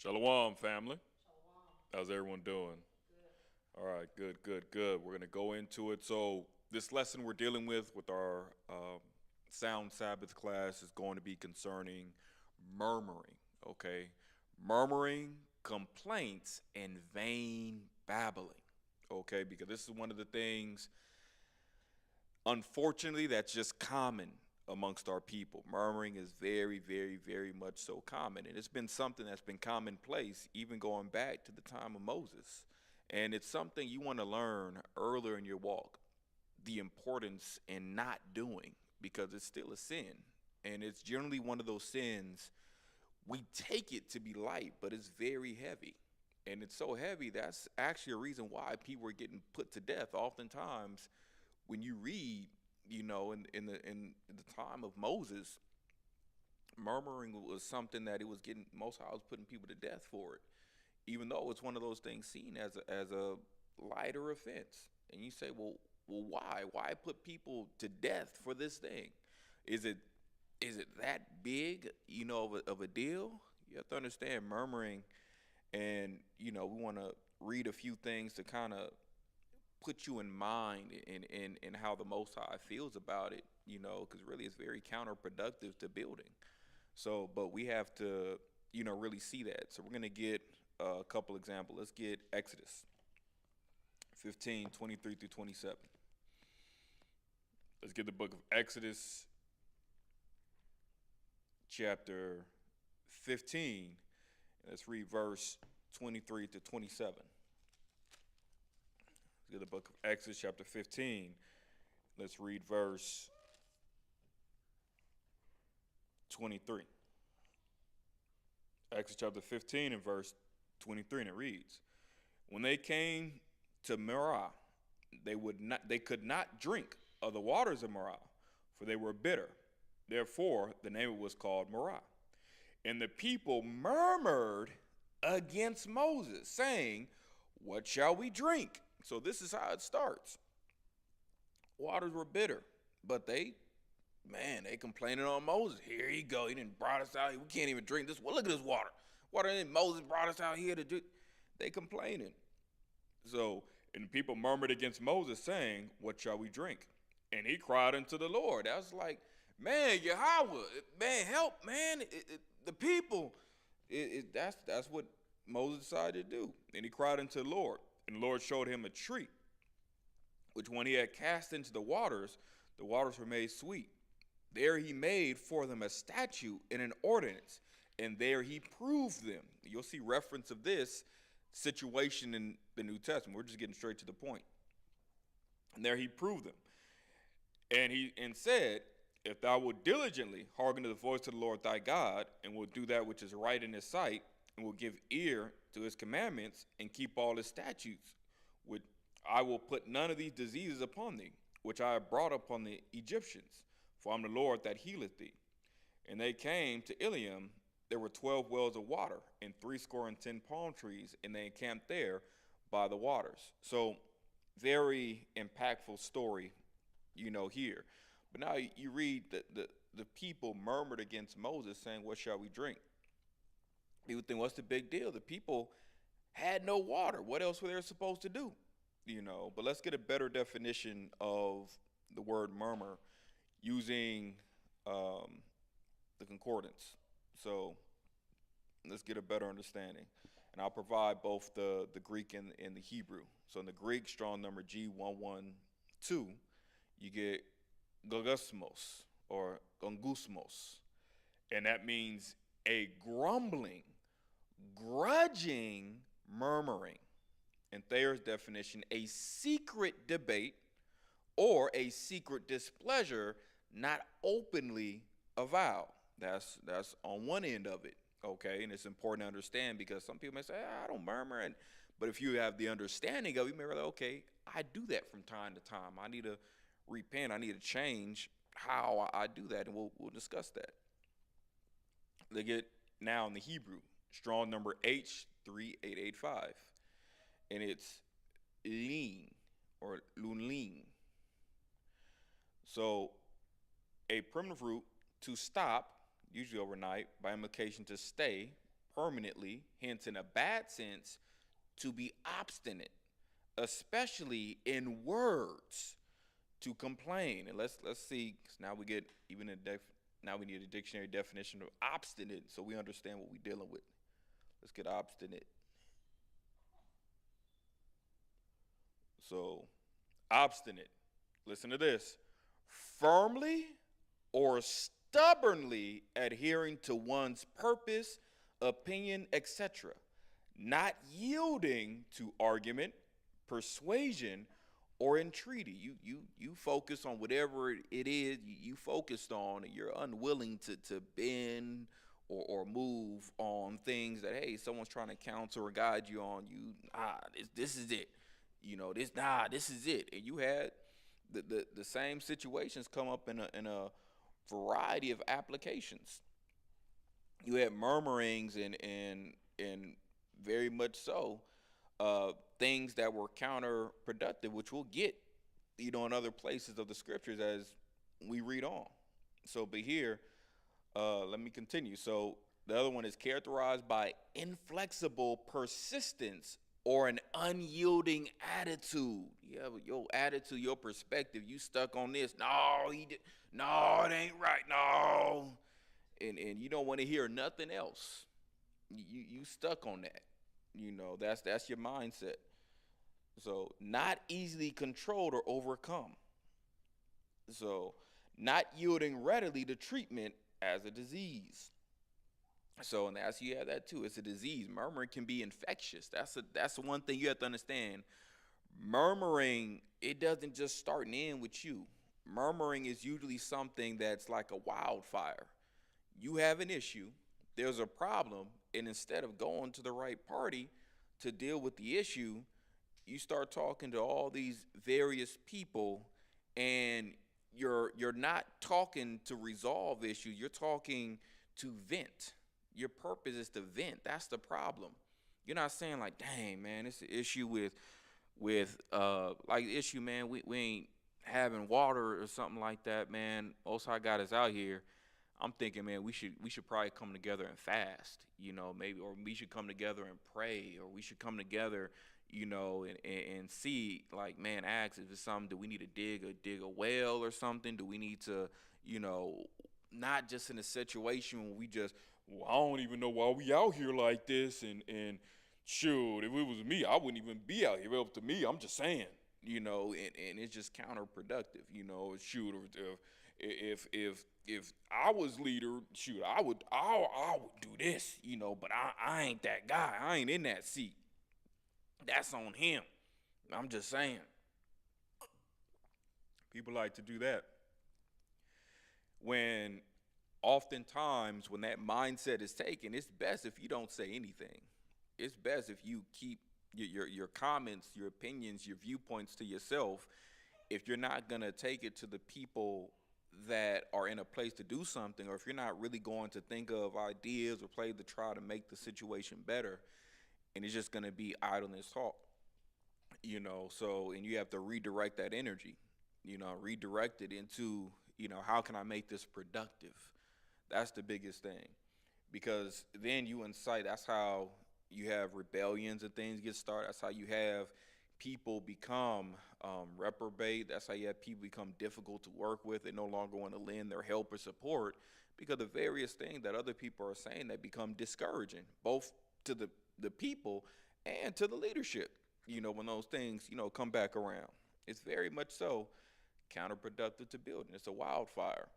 Shalom, family. Shalom. How's everyone doing? Good. All right, good, good, good. We're going to go into it. So, this lesson we're dealing with our Sound Sabbath class is going to be concerning murmuring, okay? Murmuring, complaints, and vain babbling, okay? Because this is one of the things, unfortunately, that's just common amongst our people. Murmuring is very, very, very much so common. And it's been something that's been commonplace even going back to the time of Moses. And it's something you want to learn earlier in your walk, the importance in not doing, because it's still a sin. And it's generally one of those sins we take it to be light, but it's very heavy. And it's so heavy that's actually a reason why people are getting put to death. Oftentimes, when you read, in the time of Moses, murmuring was something that it was getting Most High was putting people to death for it, even though it's one of those things seen as a lighter offense. And you say, well, why? Why put people to death for this thing? Is it is it that big, of a deal? You have to understand murmuring, and we want to read a few things to kind of put you in mind in how the Most High feels about it, because really it's very counterproductive to building. So, but we have to, really see that. So we're going to get a couple examples. Let's get Exodus 15:23 through 27. Let's get the book of Exodus, chapter 15. Let's read verse 23 to 27. Let's get the book of Exodus, chapter 15. Let's read verse 23. Exodus chapter 15 and verse 23, and it reads, "When they came to Merah, they could not drink of the waters of Merah, for they were bitter. Therefore, the name was called Merah. And the people murmured against Moses, saying, 'What shall we drink?'" So this is how it starts. Waters were bitter, but they complaining on Moses. Here he go. He didn't brought us out. We can't even drink this. Well, look at this water. Moses brought us out here to do. They complaining. So, and the people murmured against Moses, saying, "What shall we drink?" And he cried unto the Lord. That's like, man, Yahweh, man, help, man. The people. That's what Moses decided to do. And he cried unto the Lord. And the Lord showed him a tree, which when he had cast into the waters were made sweet. There he made for them a statute and an ordinance, and there he proved them. You'll see reference of this situation in the New Testament. We're just getting straight to the point. And there he proved them. And said, "If thou wilt diligently hearken to the voice of the Lord thy God, and will do that which is right in his sight, and will give ear to his commandments, and keep all his statutes, which I will put none of these diseases upon thee, which I have brought upon the Egyptians, for I am the Lord that healeth thee." And they came to Eliam. There were 12 wells of water, and 70 palm trees, and they encamped there by the waters. So, very impactful story, here. But now you read that the people murmured against Moses, saying, "What shall we drink?" You would think, what's the big deal? The people had no water. What else were they supposed to do? But let's get a better definition of the word murmur using the concordance. So let's get a better understanding. And I'll provide both the Greek and the Hebrew. So in the Greek, strong number G112, you get gogusmos or gongusmos. And that means a grumbling, grudging murmuring. In Thayer's definition, a secret debate or a secret displeasure not openly avowed. That's on one end of it, okay? And it's important to understand because some people may say, "I don't murmur," but if you have the understanding of it, you may realize, okay, I do that from time to time. I need to repent. I need to change how I do that, and we'll discuss that. They get now in the Hebrew, strong number H3885, and it's lean or lunling. So a primitive root to stop, usually overnight, by implication to stay, permanently, hence in a bad sense, to be obstinate, especially in words, to complain. And let's see, 'cause now we get even now we need a dictionary definition of obstinate so we understand what we're dealing with. Let's get obstinate. So, obstinate. Listen to this. Firmly or stubbornly adhering to one's purpose, opinion, etc., not yielding to argument, persuasion, or entreaty. You focus on whatever it is you focused on, and you're unwilling to bend or move on things that, hey, someone's trying to counsel or guide you on. This is it. This is it. And you had the same situations come up in a variety of applications. You had murmurings and very much so things that were counterproductive, which we'll get, in other places of the scriptures as we read on. So, but here, let me continue. So the other one is characterized by inflexible persistence or an unyielding attitude. Yeah, your attitude, your perspective, you stuck on this. No, no, it ain't right. No. And you don't want to hear nothing else. You stuck on that. That's your mindset. So, not easily controlled or overcome. So, not yielding readily to treatment as a disease. So, and that's, you have that too. It's a disease. Murmuring can be infectious. That's the one thing you have to understand. Murmuring, it doesn't just start and end with you. Murmuring is usually something that's like a wildfire. You have an issue, there's a problem, and instead of going to the right party to deal with the issue, you start talking to all these various people, and you're not talking to resolve issues, you're talking to vent. Your purpose is to vent. That's the problem. You're not saying like, dang, man, it's an issue with like the issue, man, we ain't having water or something like that, man. Most High God is out here. I'm thinking, man, we should probably come together and fast, maybe, or we should come together and pray, or we should come together, and see, like, man, ask if it's something. Do we need to dig a well or something? Do we need to, not just in a situation where we just, well, I don't even know why we out here like this, and shoot, if it was me, I wouldn't even be out here. Up to me, I'm just saying, and it's just counterproductive, shoot, or if I was leader, shoot, I would do this, but I ain't that guy. I ain't in that seat. That's on him. I'm just saying. People like to do that. When oftentimes when that mindset is taken, it's best if you don't say anything. It's best if you keep your comments, your opinions, your viewpoints to yourself. If you're not going to take it to the people that are in a place to do something, or if you're not really going to think of ideas or play to try to make the situation better, and it's just going to be idleness talk, so, and you have to redirect that energy, redirect it into, how can I make this productive? That's the biggest thing, because then you incite, that's how you have rebellions and things get started. That's how you have people become reprobate. That's how you have people become difficult to work with. They no longer want to lend their help or support because the various things that other people are saying that become discouraging, both to the people and to the leadership, when those things, come back around. It's very much so counterproductive to building. It's a wildfire.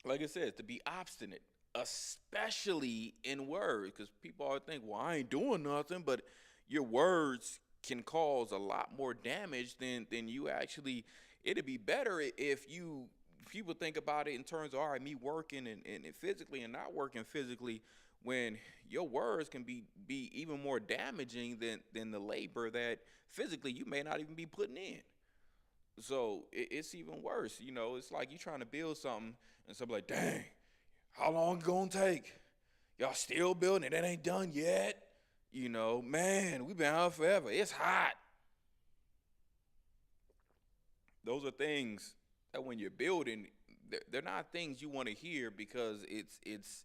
Like I said, to be obstinate, especially in words, because people always think, well, I ain't doing nothing, but your words can cause a lot more damage than you actually. It'd be better if people think about it in terms of, all right, me working and physically and not working physically, when your words can be even more damaging than the labor that physically you may not even be putting in. So it's even worse. It's like you trying to build something and somebody like, dang, how long it gonna take? Y'all still building it? That ain't done yet. Man, we've been out forever. It's hot. Those are things that when you're building, they're not things you want to hear, because it's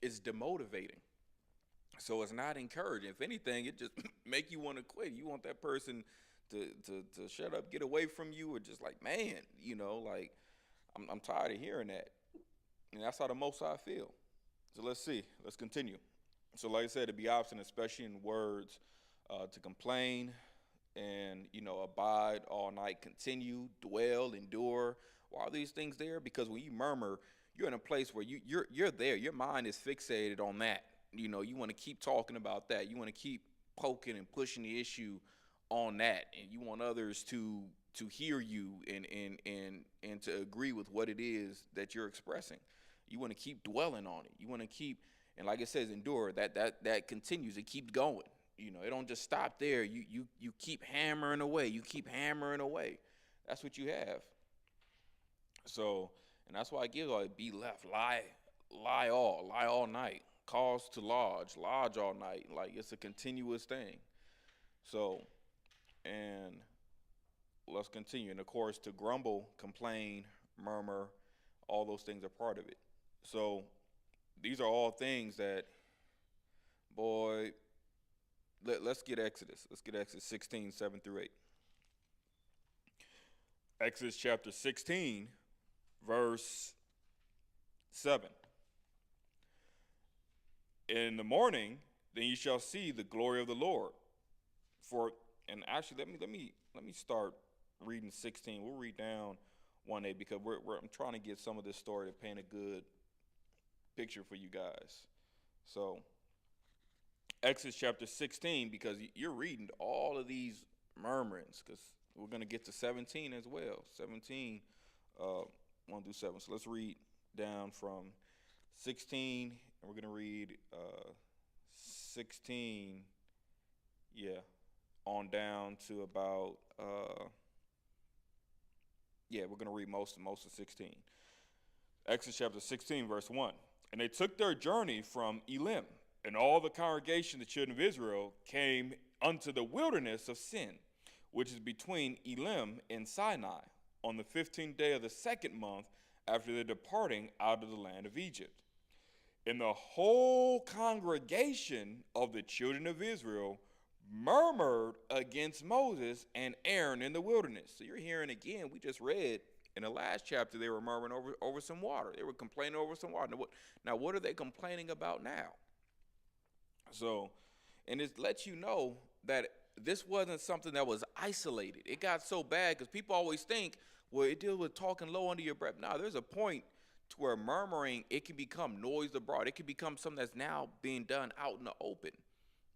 it's demotivating. So it's not encouraging. If anything, it just make you want to quit. You want that person to shut up, get away from you, or just like, man, like I'm tired of hearing that. And that's how the Most High feel. So let's see. Let's continue. So like I said, to be obstinate, especially in words, to complain and, abide all night, continue, dwell, endure. Why are these things there? Because when you murmur, you're in a place where you're there. Your mind is fixated on that. You want to keep talking about that. You want to keep poking and pushing the issue on that, and you want others to hear you and to agree with what it is that you're expressing. You want to keep dwelling on it. You want to keep, and like it says, endure. That continues. It keeps going. It don't just stop there. You keep hammering away. You keep hammering away. That's what you have. So, and that's why I give like be left, lie all night, cause to lodge all night. Like it's a continuous thing. So, and let's continue. And of course, to grumble, complain, murmur, all those things are part of it. So these are all things that, boy, let's get Exodus. Let's get Exodus 16, 7 through 8. Exodus chapter 16, verse 7. In the morning, then you shall see the glory of the Lord. And actually, let me start reading 16. We'll read down 1:8 because I'm trying to get some of this story to paint a good picture for you guys. So, Exodus chapter 16, because you're reading all of these murmurings, because we're going to get to 17 as well. 17, 1 through 7. So let's read down from 16, and we're going to read 16, on down to about, we're going to read most of 16. Exodus chapter 16, verse 1. And they took their journey from Elim, and all the congregation of the children of Israel came unto the wilderness of Sin, which is between Elim and Sinai, on the 15th day of the second month after their departing out of the land of Egypt. And the whole congregation of the children of Israel murmured against Moses and Aaron in the wilderness. So you're hearing again, we just read in the last chapter, they were murmuring over some water. They were complaining over some water. Now, what are they complaining about now? So, and it lets you know that this wasn't something that was isolated. It got so bad because people always think, well, it deals with talking low under your breath. Now, there's a point to where murmuring, it can become noise abroad. It can become something that's now being done out in the open.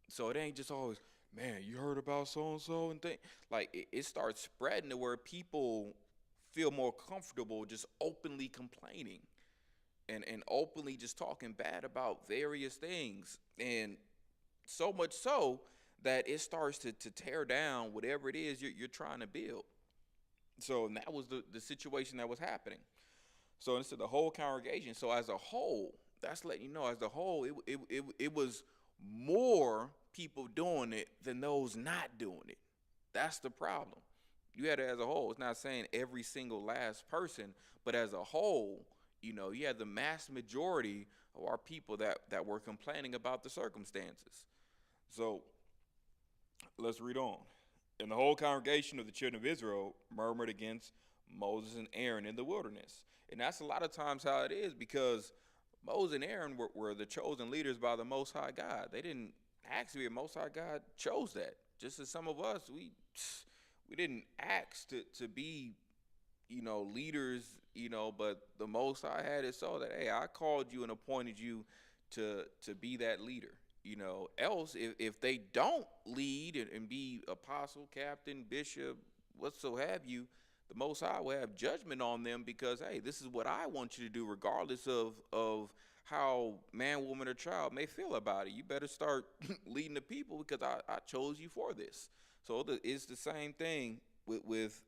So it ain't just always, man, you heard about so-and-so and thing. Like, it starts spreading to where people feel more comfortable just openly complaining and openly just talking bad about various things. And so much so that it starts to tear down whatever it is you're trying to build. So and that was the situation that was happening. So it's the whole congregation. So as a whole, that's letting you know, as a whole, it was more people doing it than those not doing it. That's the problem. You had it as a whole. It's not saying every single last person, but as a whole, you had the mass majority of our people that were complaining about the circumstances. So let's read on. And the whole congregation of the children of Israel murmured against Moses and Aaron in the wilderness. And that's a lot of times how it is, because Moses and Aaron were the chosen leaders by the Most High God. They didn't ask to be. The Most High God chose that. Just as some of us, we didn't ask to be, leaders, but the Most High had it so that, hey, I called you and appointed you to be that leader. Else, if they don't lead and be apostle, captain, bishop, whatso have you, the Most High will have judgment on them because, hey, this is what I want you to do, regardless of how man, woman, or child may feel about it. You better start leading the people because I chose you for this. So it's the same thing with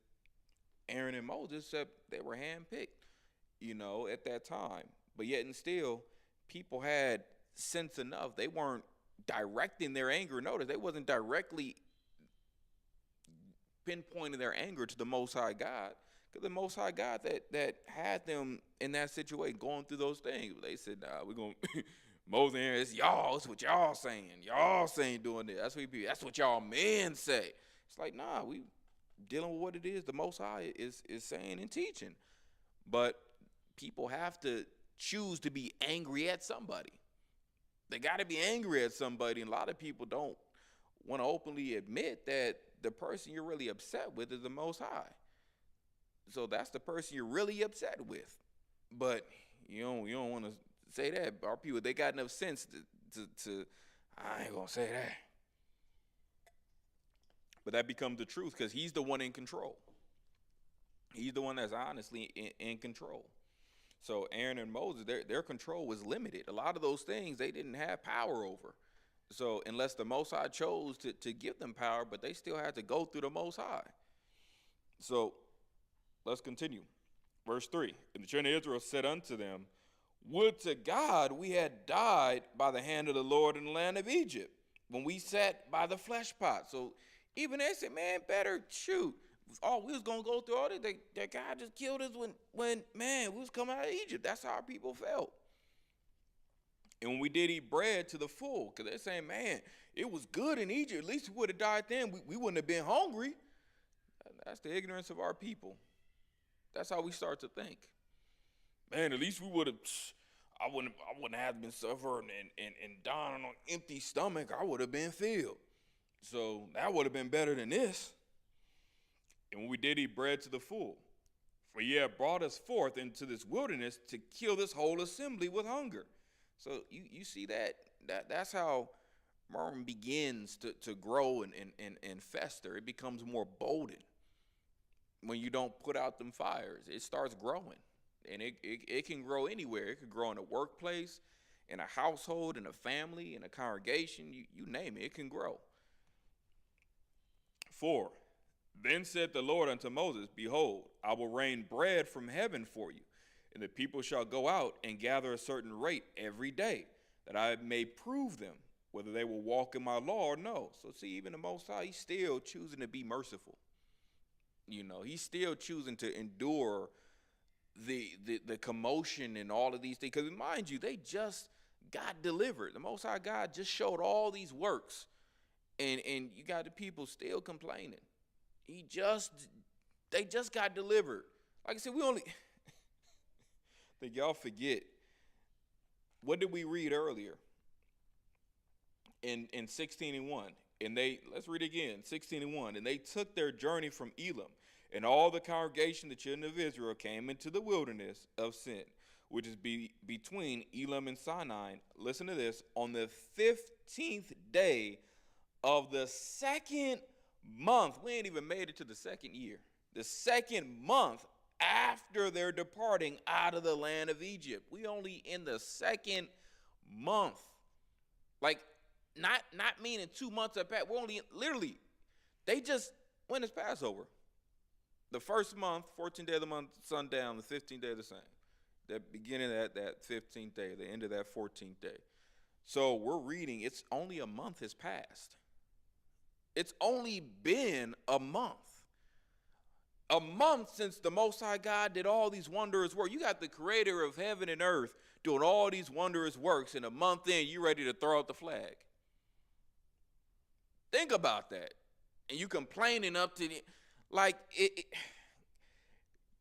Aaron and Moses, except they were handpicked, at that time. But yet and still, people had sense enough. They weren't directing their anger. Notice they wasn't directly pinpointing their anger to the Most High God, because the Most High God that had them in that situation going through those things. They said, nah, Moses and Aaron, it's y'all. It's what y'all saying. Y'all saying doing this. That's what y'all men say. It's like, nah, we dealing with what it is the Most High is saying and teaching. But people have to choose to be angry at somebody. They got to be angry at somebody, and a lot of people don't want to openly admit that the person you're really upset with is the Most High. So that's the person you're really upset with. But you don't want to say that. Our people, they got enough sense to I ain't gonna say that. But that becomes the truth because he's the one in control. He's the one that's honestly in control. So Aaron and Moses, their control was limited. A lot of those things they didn't have power over. So unless the Most High chose to give them power, but they still had to go through the Most High. So let's continue. Verse 3, and the children of Israel said unto them, would to God we had died by the hand of the Lord in the land of Egypt, when we sat by the flesh pot. So even they said, man, better shoot. Oh, we was going to go through all this. That God just killed us when we was coming out of Egypt. That's how our people felt. And when we did eat bread to the full, because they're saying, man, it was good in Egypt. At least we would have died then. We wouldn't have been hungry. That's the ignorance of our people. That's how we start to think. Man, at least we would have, I wouldn't have been suffering and dying on an empty stomach. I would have been filled. So that would have been better than this. And when we did eat bread to the full, for ye have brought us forth into this wilderness to kill this whole assembly with hunger. So you see that's how murmuring begins to grow and fester. It becomes more bolden when you don't put out them fires. It starts growing. And it can grow anywhere. It could grow in a workplace, in a household, in a family, in a congregation. You name it, it can grow. 4, then said the Lord unto Moses, behold, I will rain bread from heaven for you, and the people shall go out and gather a certain rate every day, that I may prove them, whether they will walk in my law or no. So see, even the Most High, he's still choosing to be merciful. He's still choosing to endure the commotion and all of these things. Because mind you, they just got delivered. The Most High God just showed all these works. And you got the people still complaining. They just got delivered. Like I said, I think y'all forget. What did we read earlier? In 16:1. And let's read again, 16:1. And they took their journey from Elim, and all the congregation, the children of Israel, came into the wilderness of Sin, which is between Elim and Sinai. Listen to this. On the 15th day of the second month, we ain't even made it to the second year. The second month after their departing out of the land of Egypt. We only in the second month. Like, not meaning 2 months have passed. We're only literally, when is Passover? The first month, 14th day of the month, sundown, the 15th day of the same. The beginning of that 15th day, the end of that 14th day. So we're reading, it's only a month has passed. It's only been a month. A month since the Most High God did all these wondrous works. You got the creator of heaven and earth doing all these wondrous works. In a month in, you ready to throw out the flag. Think about that. And you complaining up to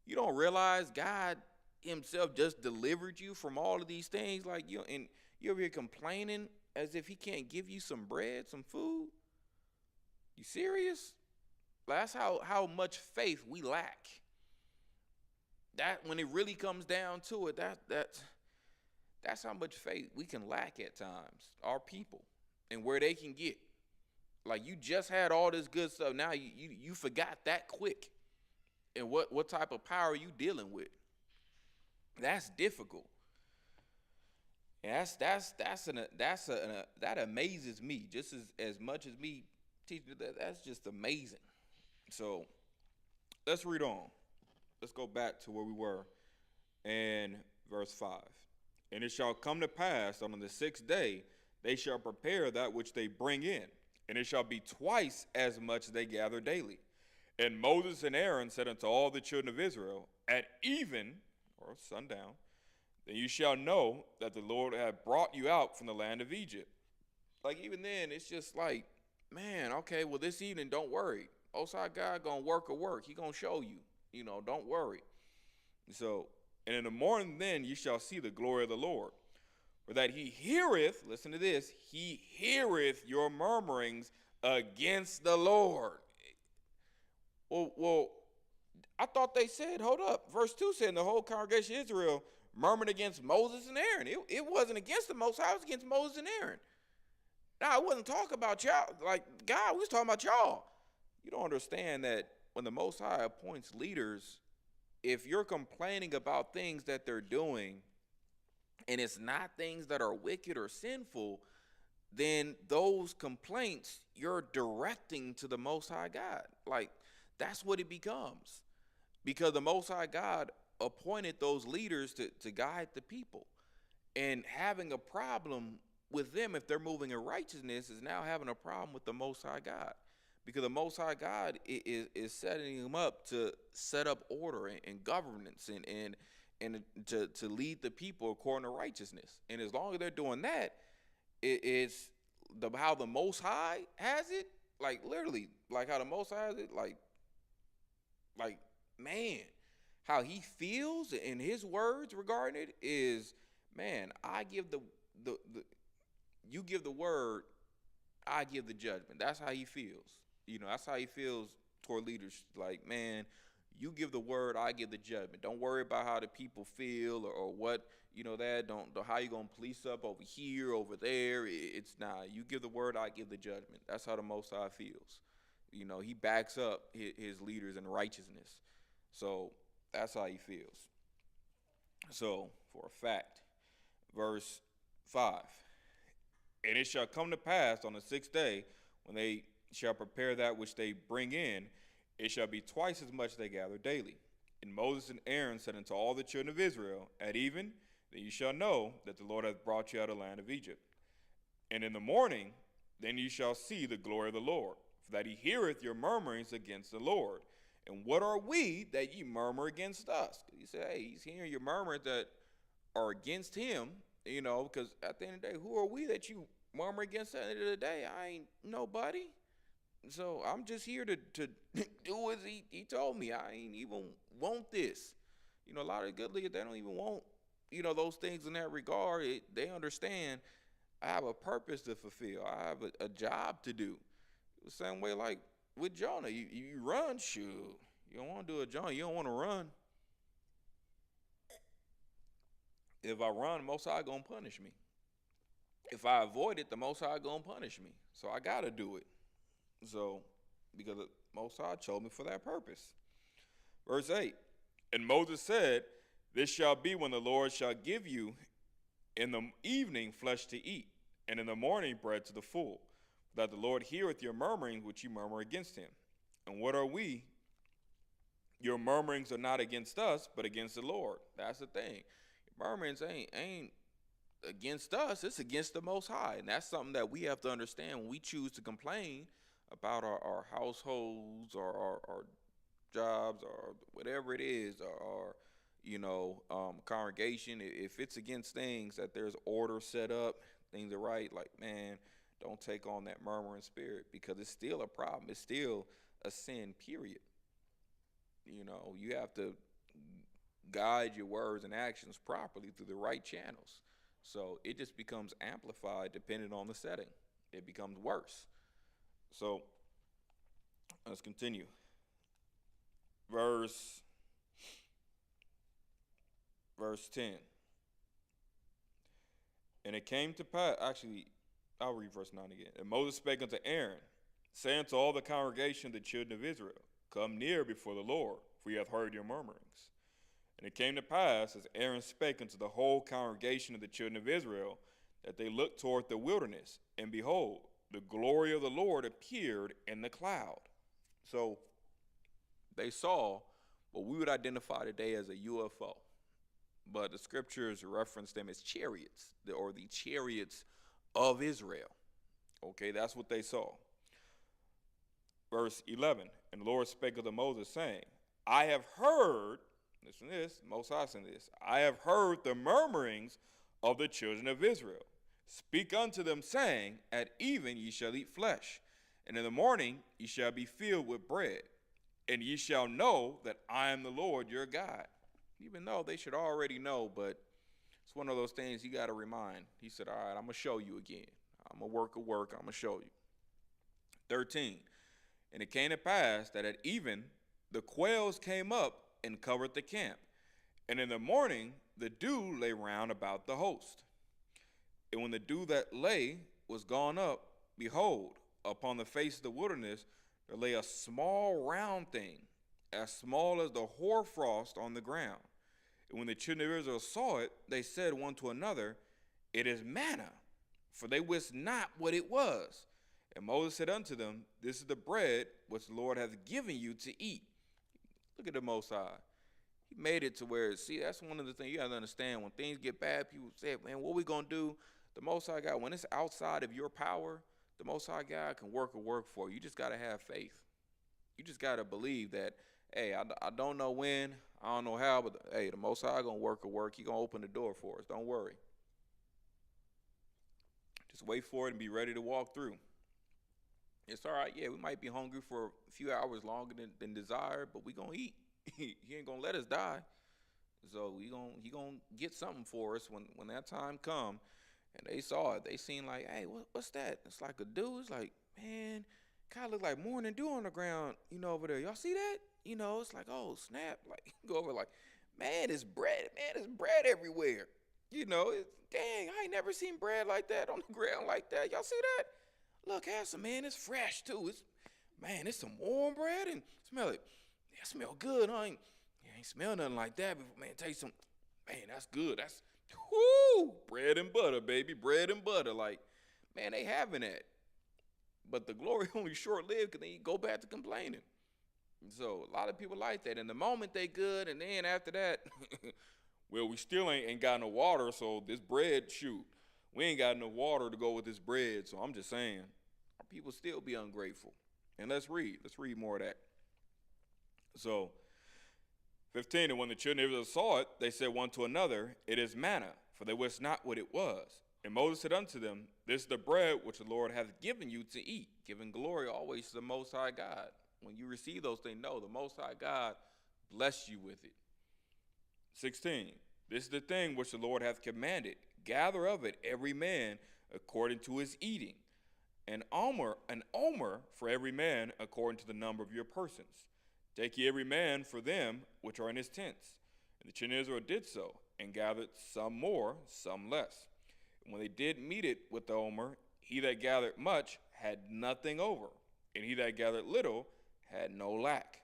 you don't realize God himself just delivered you from all of these things. And you're over here complaining as if he can't give you some bread, some food. You serious? That's how much faith we lack. That when it really comes down to it, that's how much faith we can lack at times. Our people and where they can get. Like, you just had all this good stuff. Now you forgot that quick. And what type of power are you dealing with? That's difficult. And that amazes me just as much as me teaching that. That's just amazing. So let's read on. Let's go back to where we were in verse 5. And it shall come to pass on the 6th day, they shall prepare that which they bring in, and it shall be twice as much they gather daily. And Moses and Aaron said unto all the children of Israel, at even, or sundown, then you shall know that the Lord hath brought you out from the land of Egypt. Like even then, it's just like, man, okay, well this evening, don't worry. Most High God gonna work a work. He gonna show you. Don't worry. So, and in the morning then you shall see the glory of the Lord. For that he heareth, listen to this, he heareth your murmurings against the Lord. Well, I thought they said, hold up. Verse 2 said, the whole congregation of Israel murmured against Moses and Aaron. It wasn't against the Most High, it was against Moses and Aaron. Now, I wasn't talking about y'all, like God, we was talking about y'all. You don't understand that when the Most High appoints leaders, if you're complaining about things that they're doing, and it's not things that are wicked or sinful, then those complaints you're directing to the Most High God. Like, that's what it becomes. Because the Most High God appointed those leaders to guide the people. And having a problem with them, if they're moving in righteousness, is now having a problem with the Most High God. Because the Most High God is setting them up to set up order and governance and to lead the people according to righteousness. And as long as they're doing that, it's how the Most High has it, like literally, like how the Most High has it, like man, how he feels in his words regarding it is, man, I give you give the word, I give the judgment. That's how he feels. That's how he feels toward leaders. Like, man, you give the word, I give the judgment. Don't worry about how the people feel or what, how you gonna police up over here, over there. It's not. You give the word, I give the judgment. That's how the Most High feels. He backs up his leaders in righteousness. So that's how he feels. So, for a fact, verse 5. And it shall come to pass on the 6th day, when they shall prepare that which they bring in, it shall be twice as much they gather daily. And Moses and Aaron said unto all the children of Israel, at even, then you shall know that the Lord hath brought you out of the land of Egypt. And in the morning, then you shall see the glory of the Lord, for that he heareth your murmurings against the Lord. And what are we that ye murmur against us? He said, hey, he's hearing your murmurs that are against him, because at the end of the day, who are we that you murmur against at the end of the day? I ain't nobody. So I'm just here to do as he told me. I ain't even want this. A lot of good leaders, they don't even want, those things in that regard. They understand I have a purpose to fulfill. I have a job to do. The same way like with Jonah. You run, shoot. You don't want to do a Jonah. You don't want to run. If I run, the Most High going to punish me. If I avoid it, the Most High going to punish me. So I got to do it. So, because the Most High chose me for that purpose. Verse 8, and Moses said, this shall be when the Lord shall give you in the evening flesh to eat, and in the morning bread to the full, that the Lord heareth your murmuring which you murmur against him. And what are we? Your murmurings are not against us, but against the Lord. That's the thing. Your murmurings ain't against us, it's against the Most High. And that's something that we have to understand when we choose to complain about our households or our jobs or whatever it is, or congregation. If it's against things that there's order set up, things are right, like, man, don't take on that murmuring spirit, because it's still a problem. It's still a sin, period. You have to guide your words and actions properly through the right channels. So it just becomes amplified depending on the setting. It becomes worse. So let's continue. Verse 10. And it came to pass, actually, I'll read verse 9 again. And Moses spake unto Aaron, saying to all the congregation of the children of Israel, come near before the Lord, for he hath heard your murmurings. And it came to pass, as Aaron spake unto the whole congregation of the children of Israel, that they looked toward the wilderness, and behold, the glory of the Lord appeared in the cloud. So they saw what we would identify today as a UFO. But the scriptures reference them as chariots, or the chariots of Israel. Okay, that's what they saw. Verse 11, and the Lord spake unto Moses, saying, I have heard Listen to this. Most High said this. I have heard the murmurings of the children of Israel. Speak unto them, saying, at even ye shall eat flesh, and in the morning ye shall be filled with bread, and ye shall know that I am the Lord your God. Even though they should already know, but it's one of those things you got to remind. He said, all right, I'm going to show you again. I'm going to work a work. I'm going to show you. 13. And it came to pass that at even the quails came up and covered the camp. And in the morning the dew lay round about the host. And when the dew that lay was gone up, behold, upon the face of the wilderness there lay a small round thing, as small as the hoarfrost on the ground. And when the children of Israel saw it, they said one to another, it is manna, for they wist not what it was. And Moses said unto them, this is the bread which the Lord hath given you to eat. Look at the Most High. He made it to where, see, that's one of the things you got to understand. When things get bad, people say, man, what we going to do? The Most High God, when it's outside of your power, the Most High God can work a work for you. You just got to have faith. You just got to believe that, hey, I don't know when, I don't know how, but, hey, the Most High going to work a work. He going to open the door for us. Don't worry. Just wait for it and be ready to walk through. It's all right. Yeah, we might be hungry for a few hours longer than desired, but we going to eat. He ain't going to let us die. So he gonna get something for us when that time come. And they saw it. They seen like, hey, what's that? It's like a dew. It's like, man, kind of look like morning dew on the ground, over there. Y'all see that? It's like, oh, snap. Like, go over like, man, it's bread. Man, there's bread everywhere. Dang, I ain't never seen bread like that on the ground like that. Y'all see that? Look, have some, man. It's fresh, too. It's some warm bread and smell it. Yeah, smell good. I ain't smell nothing like that before. Man, taste some. Man, that's good. That's, whoo, bread and butter, baby. Bread and butter. Like, man, they having that. But the glory only short-lived because then you go back to complaining. So a lot of people like that. In the moment, they good, and then after that, well, we still ain't got no water, so this bread, shoot. We ain't got no water to go with this bread, so I'm just saying, our people still be ungrateful. And let's read more of that. So, 15, and when the children of Israel saw it, they said one to another, it is manna, for they wist not what it was. And Moses said unto them, this is the bread which the Lord hath given you to eat, giving glory always to the Most High God. When you receive those things, know the Most High God bless you with it. 16, this is the thing which the Lord hath commanded. Gather of it every man according to his eating, an omer for every man according to the number of your persons. Take ye every man for them which are in his tents. And the children of Israel did so, and gathered some more, some less. And when they did meet it with the omer, he that gathered much had nothing over, and he that gathered little had no lack.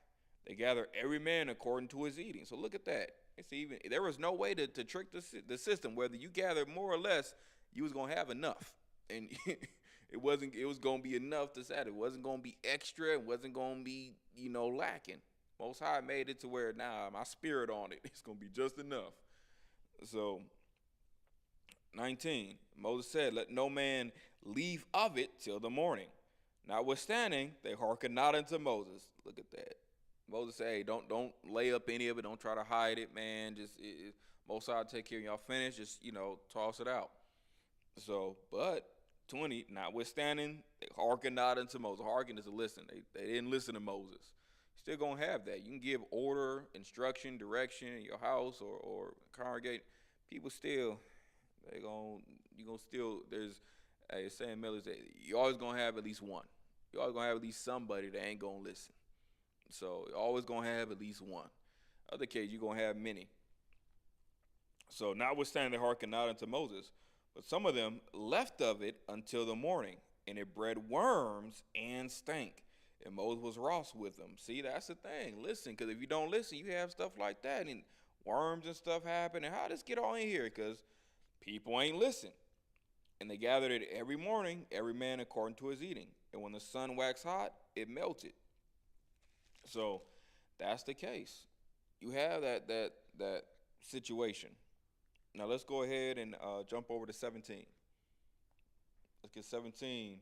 They gathered every man according to his eating. So look at that. It's even there was no way to trick the system. Whether you gathered more or less, you was gonna have enough, and it was gonna be enough to satisfy. It wasn't gonna be extra. It wasn't gonna be lacking. Most High made it to where my spirit on it. It's gonna be just enough. So 19, Moses said, let no man leave of it till the morning. Notwithstanding, they hearkened not unto Moses. Look at that. Moses said, hey, don't lay up any of it. Don't try to hide it, man. Just Most High take care of y'all. Finish, just toss it out. So, but 20, notwithstanding, they hearkened not unto Moses. Hearken is to listen. They didn't listen to Moses. Still gonna have that. You can give order, instruction, direction in your house or congregate. People still, there's a saying Miller's that you always gonna have at least one. You always gonna have at least somebody that ain't gonna listen. So you're always gonna have at least one. Other case, you're gonna have many. So notwithstanding they hearkened not unto Moses, but some of them left of it until the morning, and it bred worms and stank. And Moses was wroth with them. See, that's the thing. Listen, because if you don't listen, you have stuff like that, and worms and stuff happen. And how does this get all in here? Because people ain't listen. And they gathered it every morning, every man according to his eating. And when the sun waxed hot, it melted. So that's the case. You have that situation. Now let's go ahead and jump over to 17. Let's get 17,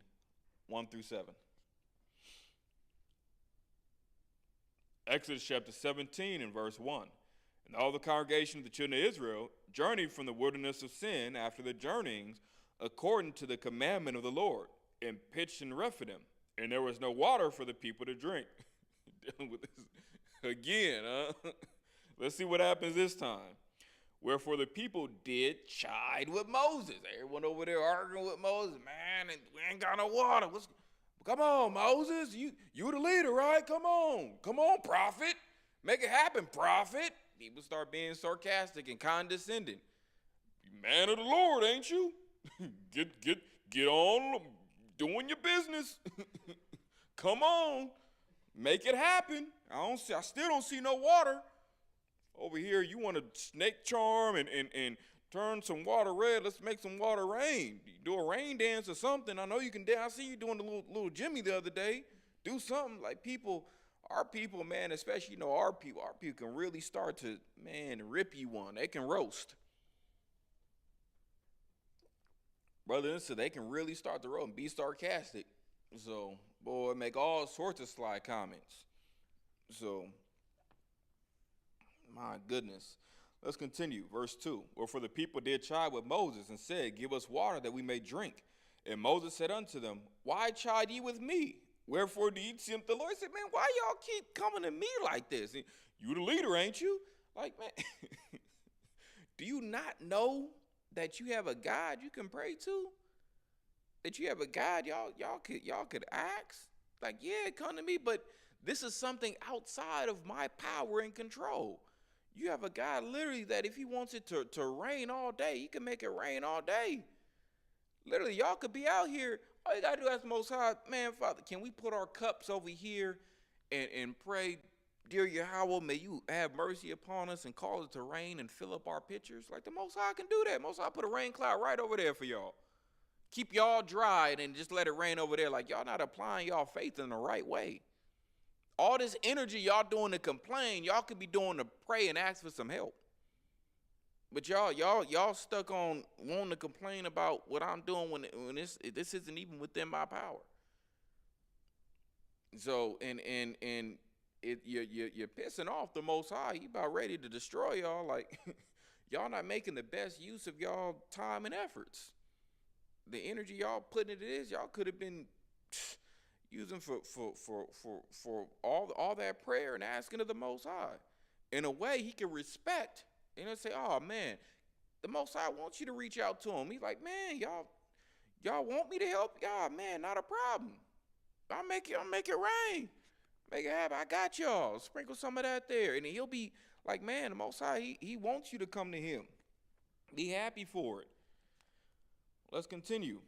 1 through 7. Exodus chapter 17 and verse 1. All the congregation of the children of Israel journeyed from the wilderness of sin after the journeyings according to the commandment of the Lord, and pitched in Rephidim, and there was no water for the people to drink. Dealing with this again, huh? Let's see what happens this time. Wherefore the people did chide with Moses. Everyone over there arguing with Moses. Man, we ain't got no water. Come on, Moses. You the leader, right? Come on, prophet. Make it happen, prophet. People start being sarcastic and condescending. You man of the Lord, ain't you? Get on doing your business. Come on, make it happen. I still don't see no water. Over here, you want to snake charm and turn some water red. Let's make some water rain. Do a rain dance or something. I know you can dance. I see you doing the little Jimmy the other day. Do something like people. Our people, man, especially, our people can really start to, man, rip you one. They can roast. Brother and sister, they can really start to roast and be sarcastic. So, boy, make all sorts of sly comments. So, my goodness. Let's continue. Verse 2. Wherefore the people did chide with Moses and said, Give us water that we may drink. And Moses said unto them, Why chide ye with me? Wherefore do ye tempt the Lord? He said, man, why y'all keep coming to me like this? You the leader, ain't you? Like, man, do you not know that you have a God you can pray to? That you have a God y'all could ask? Like, yeah, come to me, but this is something outside of my power and control. You have a God literally that if he wants it to rain all day, he can make it rain all day. Literally, y'all could be out here. All you got to do is Most High, man, Father, can we put our cups over here and pray, dear Yahweh, may you have mercy upon us and cause it to rain and fill up our pitchers? Like the Most High can do that. Most High put a rain cloud right over there for y'all. Keep y'all dry and just let it rain over there. Like y'all not applying y'all faith in the right way. All this energy y'all doing to complain, y'all could be doing to pray and ask for some help. But y'all stuck on wanting to complain about what I'm doing when this isn't even within my power. So you're pissing off the Most High. He about ready to destroy y'all. Like y'all not making the best use of y'all time and efforts. The energy y'all putting into this, y'all could have been using for all that prayer and asking of the Most High. In a way, he can respect. And they'll say, oh, man, the Most High wants you to reach out to him. He's like, man, y'all want me to help y'all? Man, not a problem. I'll make it rain. Make it happen. I got y'all. Sprinkle some of that there. And he'll be like, man, the Most High, he wants you to come to him. Be happy for it. Let's continue.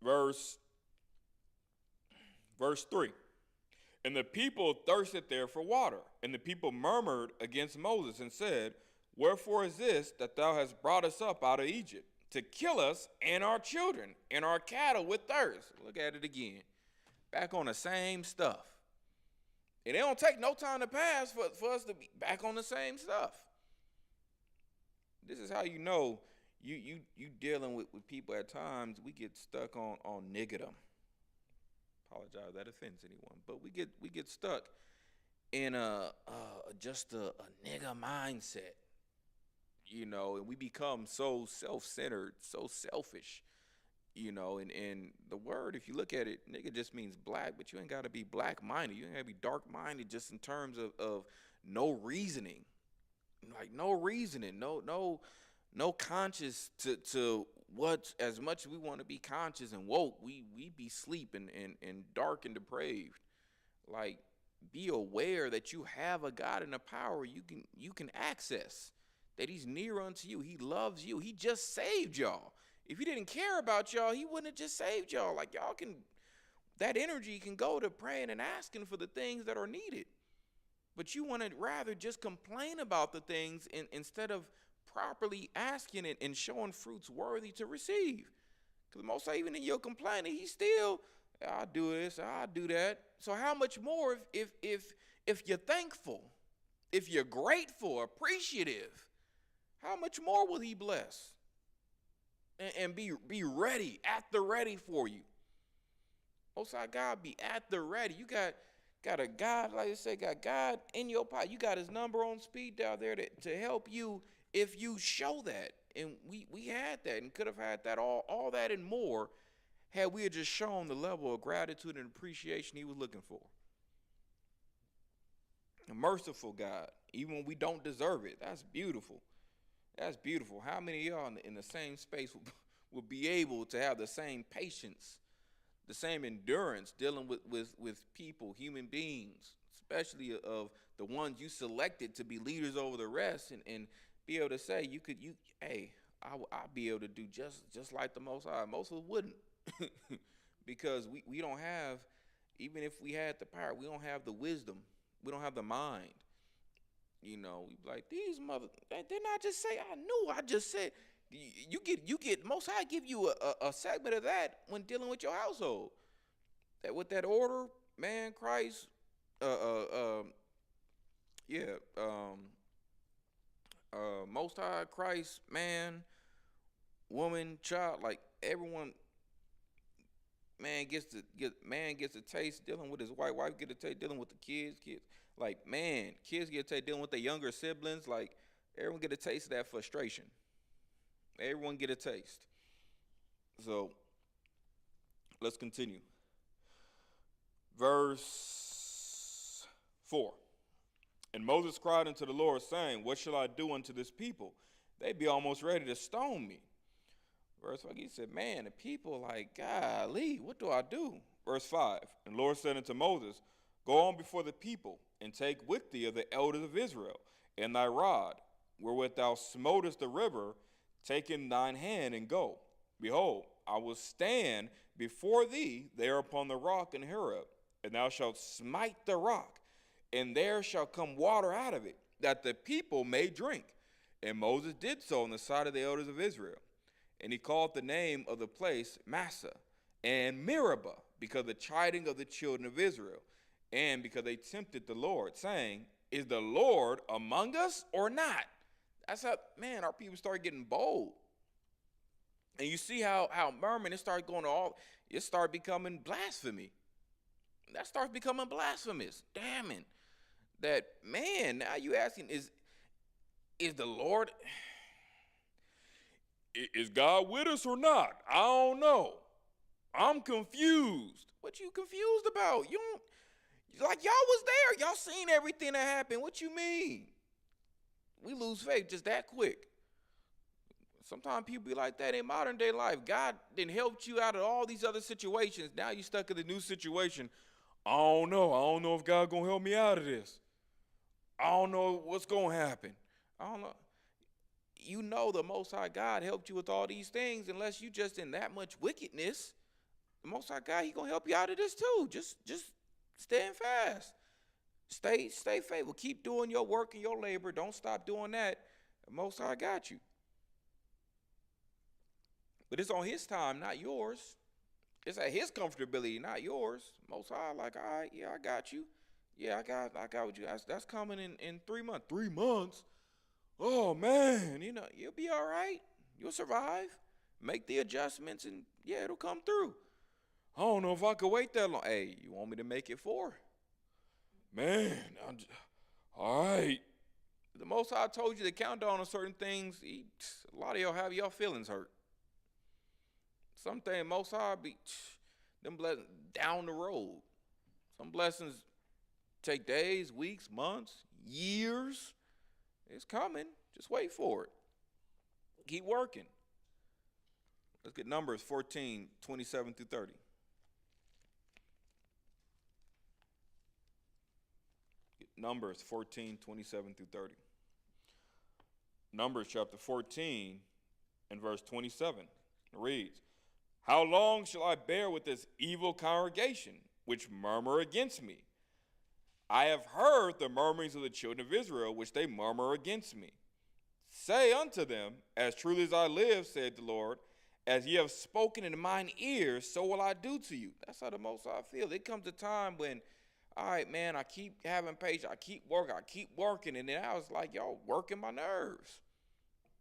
Verse 3. And the people thirsted there for water. And the people murmured against Moses and said, Wherefore is this that thou hast brought us up out of Egypt, to kill us and our children and our cattle with thirst? Look at it again. Back on the same stuff. And it don't take no time to pass for us to be back on the same stuff. This is how you know you dealing with people at times. We get stuck on niggerdom. Apologize that offends anyone, but we get stuck in just a nigga mindset, and we become so self-centered, so selfish, and the word, if you look at it, nigga just means black, but you ain't got to be black-minded. You ain't got to be dark-minded just in terms of no reasoning, like no reasoning, no conscious to what, as much as we want to be conscious and woke, we be sleep and dark and depraved. Like, be aware that you have a God and a power you can access, that he's near unto you. He loves you. He just saved y'all. If he didn't care about y'all, he wouldn't have just saved y'all. Like, that energy can go to praying and asking for the things that are needed. But you want to rather just complain about the things instead of properly asking it and showing fruits worthy to receive. Because most even in your complaining, he's still, I'll do this, I'll do that. So how much more if you're thankful, if you're grateful, appreciative, how much more will he bless and be ready, at the ready for you? Most High God be at the ready. You got got a God, like I said, got God in your pocket. You got his number on speed dial there to help you if you show that. And we had that and could have had that all that and more had we had just shown the level of gratitude and appreciation he was looking for. A merciful God, even when we don't deserve it. That's beautiful. That's beautiful. How many of y'all in the same space will be able to have the same patience, the same endurance dealing with people, human beings, especially of the ones you selected to be leaders over the rest, and be able to say, hey, I'll be able to do just like the Most High. Most of us wouldn't. Because we don't have, even if we had the power, we don't have the wisdom. We don't have the mind. We like, these didn't I just say? I knew I just said. You get Most High give you a segment of that when dealing with your household. That with that order, man, Christ, Most High, Christ, man, woman, child, like everyone. Man gets a taste dealing with his wife get a taste dealing with the kids. Like, man, kids get a taste dealing with their younger siblings. Like, everyone get a taste of that frustration. Everyone get a taste. So let's continue. Verse 4. And Moses cried unto the Lord, saying, what shall I do unto this people? They be almost ready to stone me. Verse 5, he said, man, the people like, golly, what do I do? Verse 5, and the Lord said unto Moses, go on before the people, and take with thee of the elders of Israel, and thy rod, wherewith thou smotest the river, take in thine hand, and go. Behold, I will stand before thee there upon the rock in Horeb, and thou shalt smite the rock, and there shall come water out of it, that the people may drink. And Moses did so in the sight of the elders of Israel. And he called the name of the place Massah and Meribah, because of the chiding of the children of Israel, and because they tempted the Lord, saying, is the Lord among us or not? That's how, man, our people start getting bold. And you see how murmuring, it started becoming blasphemy. That starts becoming blasphemous. Damning. That, man, now you asking, is the Lord... Is God with us or not? I don't know. I'm confused. What you confused about? You don't, like, y'all was there. Y'all seen everything that happened. What you mean? We lose faith just that quick. Sometimes people be like that in modern day life. God didn't help you out of all these other situations. Now you stuck in the new situation. I don't know. I don't know if God gonna help me out of this. I don't know what's gonna happen. I don't know. You know the Most High God helped you with all these things, unless you just in that much wickedness. The Most High God, he gonna help you out of this too. Just stand fast. Stay faithful. Keep doing your work and your labor. Don't stop doing that. The Most High got you. But it's on his time, not yours. It's at his comfortability, not yours. Most High, like, all right, yeah, I got you. Yeah, I got what you. That's coming in 3 months. 3 months. Oh, man, you'll be all right. You'll survive. Make the adjustments, and, yeah, it'll come through. I don't know if I could wait that long. Hey, you want me to make it 4? Man, all right. The Most High told you to count down on certain things. A lot of y'all have y'all feelings hurt. Something Most High be them blessings down the road. Some blessings take days, weeks, months, years. It's coming. Just wait for it. Keep working. Let's get Numbers 14, 27 through 30. Numbers 14, 27 through 30. Numbers chapter 14 and verse 27. It reads, how long shall I bear with this evil congregation, which murmur against me? I have heard the murmurings of the children of Israel, which they murmur against me. Say unto them, as truly as I live, said the Lord, as ye have spoken in mine ears, so will I do to you. That's how the Most High feels. It comes a time when, all right, man, I keep having patience. I keep working. And then I was like, y'all working my nerves.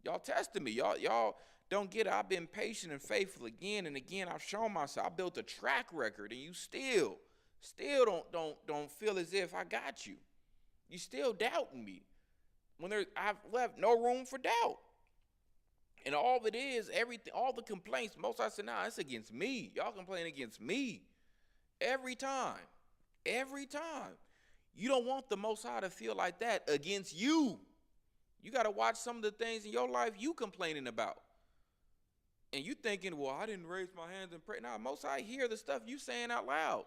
Y'all testing me. Y'all don't get it. I've been patient and faithful again and again. I've shown myself. I built a track record, and you still Still don't feel as if I got you. You still doubting me. When I've left no room for doubt. And all it is, everything, all the complaints, most I said, nah, it's against me. Y'all complain against me. Every time. Every time. You don't want the Most High to feel like that against you. You got to watch some of the things in your life you complaining about. And you thinking, well, I didn't raise my hands and pray. Nah, Most High hear the stuff you saying out loud.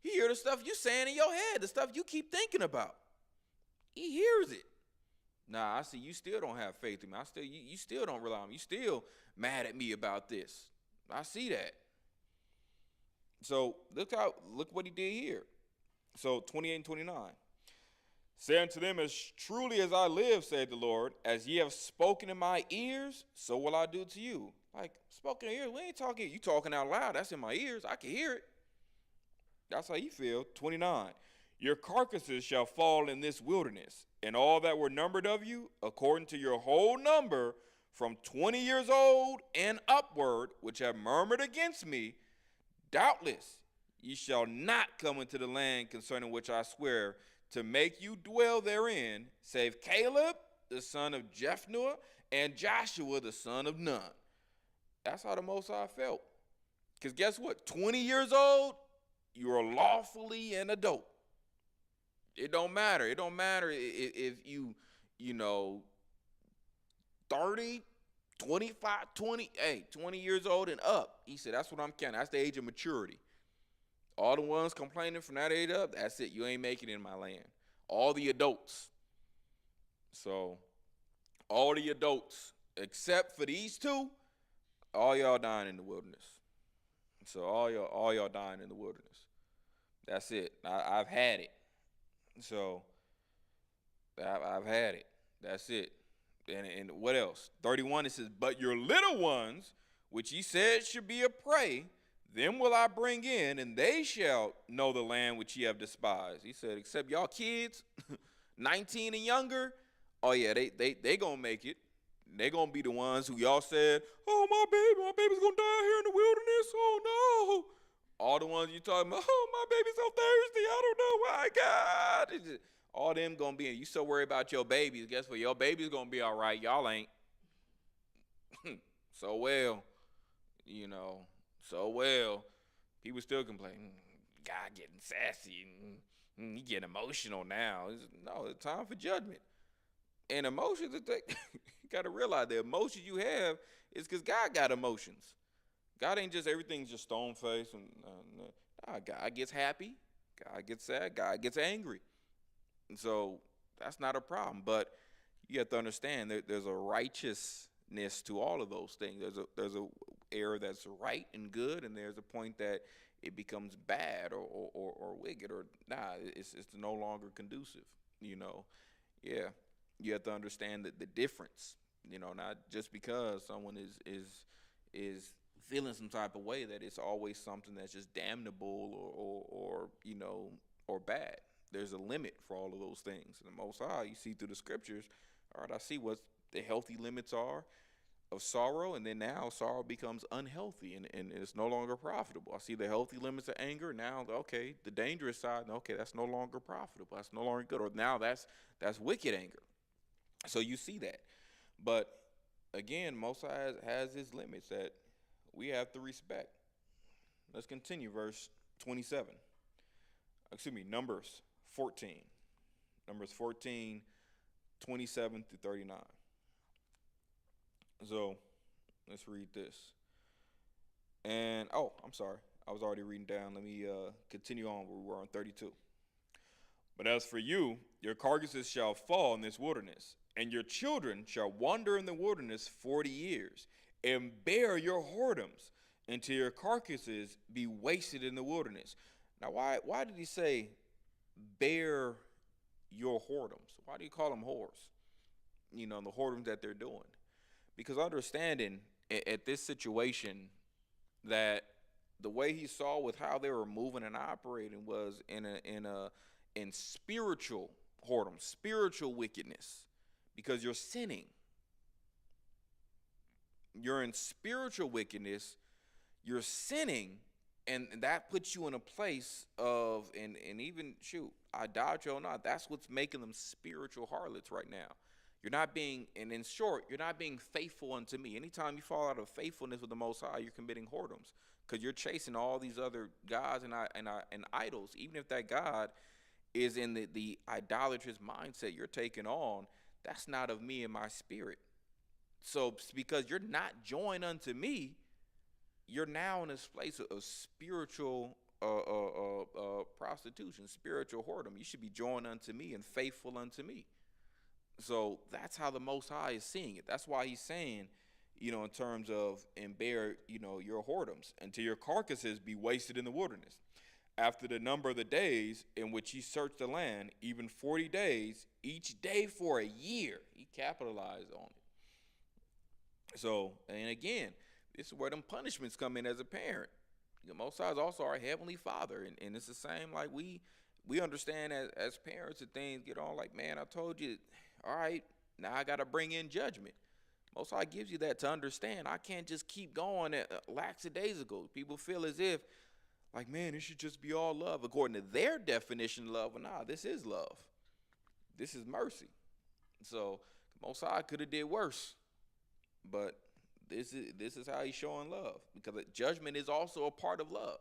He hear the stuff you saying in your head, the stuff you keep thinking about. He hears it. Nah, I see you still don't have faith in me. You still don't rely on me. You still mad at me about this. I see that. So look what he did here. So 28 and 29. Say unto them, as truly as I live, said the Lord, as ye have spoken in my ears, so will I do to you. Like, spoken in ears, we ain't talking, you talking out loud. That's in my ears. I can hear it. That's how you feel. 29. Your carcasses shall fall in this wilderness, and all that were numbered of you, according to your whole number, from 20 years old and upward, which have murmured against me, doubtless ye shall not come into the land concerning which I swear to make you dwell therein, save Caleb, the son of Jephunneh, and Joshua, the son of Nun. That's how the Most High felt. Because guess what? 20 years old, you are lawfully an adult. It don't matter. It don't matter if you 30, 25, 20, 20 years old and up. He said, that's what I'm counting. That's the age of maturity. All the ones complaining from that age up, that's it. You ain't making it in my land. All the adults. So, all the adults, except for these two, all y'all dying in the wilderness. So, all y'all dying in the wilderness. That's it. I've had it. So, I've had it. That's it. And what else? 31, it says, but your little ones, which ye said should be a prey, them will I bring in, and they shall know the land which ye have despised. He said, except y'all kids, 19 and younger, oh yeah, they gonna make it. They gonna be the ones who y'all said, oh my baby's gonna die here in the wilderness. Oh no. All the ones you talking about, oh my baby's so thirsty, I don't know why, God. All them gonna be in. You so worried about your babies. Guess what? Your baby's gonna be all right. Y'all ain't. So well. So well. People still complain. God getting sassy. He getting emotional now. No, it's time for judgment. And emotions, you got to realize the emotions you have is because God got emotions. God ain't just everything's just stone faced. God gets happy. God gets sad. God gets angry. And so that's not a problem. But you have to understand that there's a righteousness to all of those things. There's a error that's right and good, and there's a point that it becomes bad or wicked or it's no longer conducive. Yeah. You have to understand that the difference. Not just because someone is feeling some type of way that it's always something that's just damnable or bad. There's a limit for all of those things. And the Most High, you see through the scriptures, all right, I see what the healthy limits are of sorrow, and then now sorrow becomes unhealthy and it's no longer profitable. I see the healthy limits of anger. Now, okay, the dangerous side, okay, that's no longer profitable. That's no longer good. Or now that's wicked anger. So you see that. But again, Most High has his limits that we have to respect. Let's continue, verse 27. Numbers 14. Numbers 14, 27 through 39. So, let's read this. And, I'm sorry. I was already reading down. Let me continue on where we were on 32. But as for you, your carcasses shall fall in this wilderness, and your children shall wander in the wilderness 40 years, and bear your whoredoms until your carcasses be wasted in the wilderness. Now, why did he say bear your whoredoms? Why do you call them whores? The whoredoms that they're doing. Because understanding at this situation that the way he saw with how they were moving and operating was in spiritual whoredom, spiritual wickedness, because you're sinning. You're in spiritual wickedness, you're sinning, And that puts you in a place of, and even, shoot, idolatry or not, that's what's making them spiritual harlots right now. You're not being, and in short, you're not being faithful unto me. Anytime you fall out of faithfulness with the Most High, you're committing whoredoms, because you're chasing all these other gods and idols. Even if that God is in the idolatrous mindset you're taking on, that's not of me and my spirit. So because you're not joined unto me, you're now in this place of spiritual prostitution, spiritual whoredom. You should be joined unto me and faithful unto me. So that's how the Most High is seeing it. That's why he's saying, in terms of, and bear, your whoredoms, until your carcasses be wasted in the wilderness. After the number of the days in which ye search the land, even 40 days, each day for a year. He capitalized on it. So, and again, this is where them punishments come in as a parent. The Most High is also our Heavenly Father. And it's the same, like we understand as parents that things get on, like, man, I told you, all right, now I got to bring in judgment. Most High gives you that to understand. I can't just keep going lackadaisical. People feel as if, like, man, it should just be all love. According to their definition of love, well, nah, this is love. This is mercy. So Most High could have did worse. But this is how he's showing love. Because judgment is also a part of love.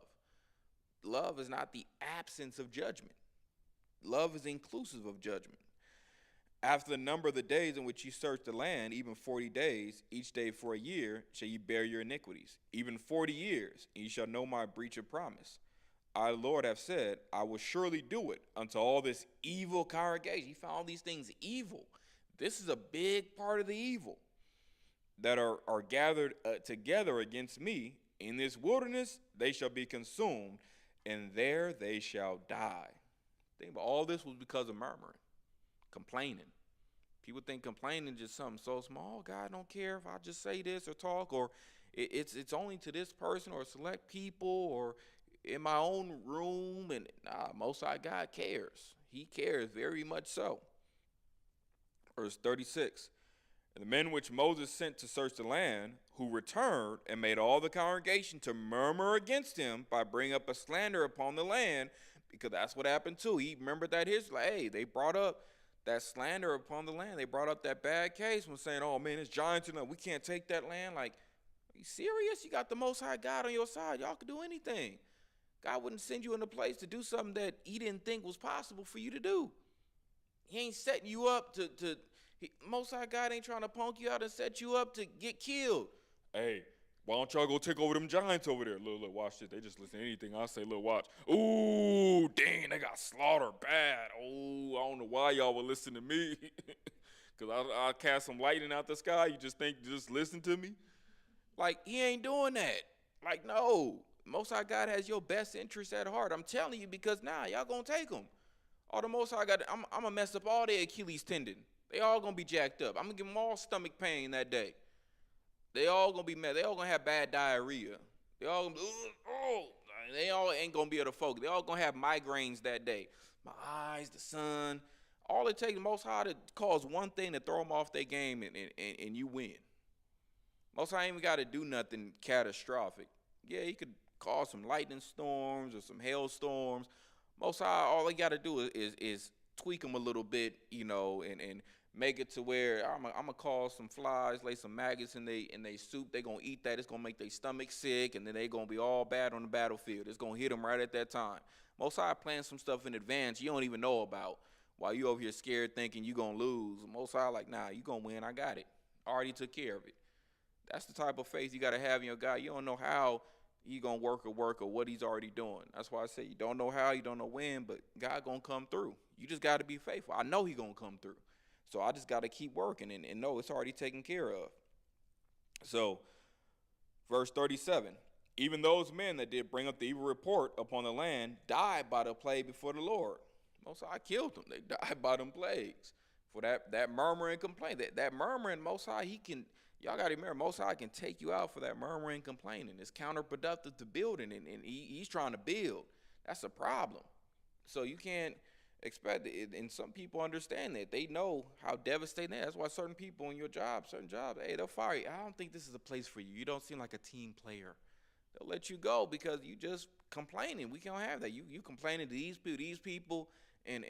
Love is not the absence of judgment. Love is inclusive of judgment. After the number of the days in which ye search the land, even 40 days, each day for a year, shall ye bear your iniquities. Even 40 years, and ye shall know my breach of promise. I, the Lord, have said, I will surely do it unto all this evil congregation. He found these things evil. This is a big part of the evil that are gathered together against me. In this wilderness they shall be consumed, and there they shall die. Think about all this was because of murmuring. Complaining. People think complaining is just something so small. God don't care if I just say this or talk, or it's only to this person or select people or in my own room. And Most High God cares. He cares very much so. Verse 36. And the men which Moses sent to search the land, who returned and made all the congregation to murmur against him by bringing up a slander upon the land, because that's what happened too. He remembered that they brought up that slander upon the land. They brought up that bad case when saying, oh man, it's giants enough. We can't take that land. Like, are you serious? You got the Most High God on your side. Y'all could do anything. God wouldn't send you in a place to do something that he didn't think was possible for you to do. He ain't setting you up Most High God ain't trying to punk you out and set you up to get killed. Hey, why don't y'all go take over them giants over there? Look, watch this. They just listen to anything I say. Look, watch. Ooh, dang, they got slaughtered bad. Oh, I don't know why y'all would listen to me. Because I'll cast some lightning out the sky. You just think, just listen to me? Like, he ain't doing that. Like, no. Most High God has your best interest at heart. I'm telling you, because y'all going to take them. All the Most High God, I'm going to mess up all their Achilles tendon. They all going to be jacked up. I'm going to give them all stomach pain that day. They all gonna be mad. They all gonna have bad diarrhea. They all gonna they all ain't gonna be able to focus. They all gonna have migraines that day. My eyes, the sun. All it takes the Most High to cause one thing to throw them off their game, and you win. Most High ain't even got to do nothing catastrophic. Yeah, he could cause some lightning storms or some hailstorms. Most High, all he got to do is tweak them a little bit, and make it to where I'm gonna cause some flies, lay some maggots in they soup. They gonna eat that. It's gonna make their stomach sick, and then they gonna be all bad on the battlefield. It's gonna hit them right at that time. Most High plans some stuff in advance you don't even know about, while you over here scared thinking you gonna lose. Most High like, nah, you gonna win. I got it. I already took care of it. That's the type of faith you gotta have in your God. You don't know how he gonna work or what he's already doing. That's why I say you don't know how, you don't know when, but God gonna come through. You just gotta be faithful. I know he gonna come through. So I just got to keep working and know it's already taken care of. So, verse 37, even those men that did bring up the evil report upon the land died by the plague before the Lord. Most High killed them. They died by them plagues. For that murmuring complaint. That murmuring, Most High, y'all got to remember, Most High can take you out for that murmuring complaining. It's counterproductive to building, and he's trying to build. That's a problem. So you can't expect it, and some people understand that. They know how devastating that is. That's why certain people in your job, certain jobs, hey, they'll fire you. I don't think this is a place for you. You don't seem like a team player. They'll let you go because you just complaining. We can't have that. You complaining to these people, and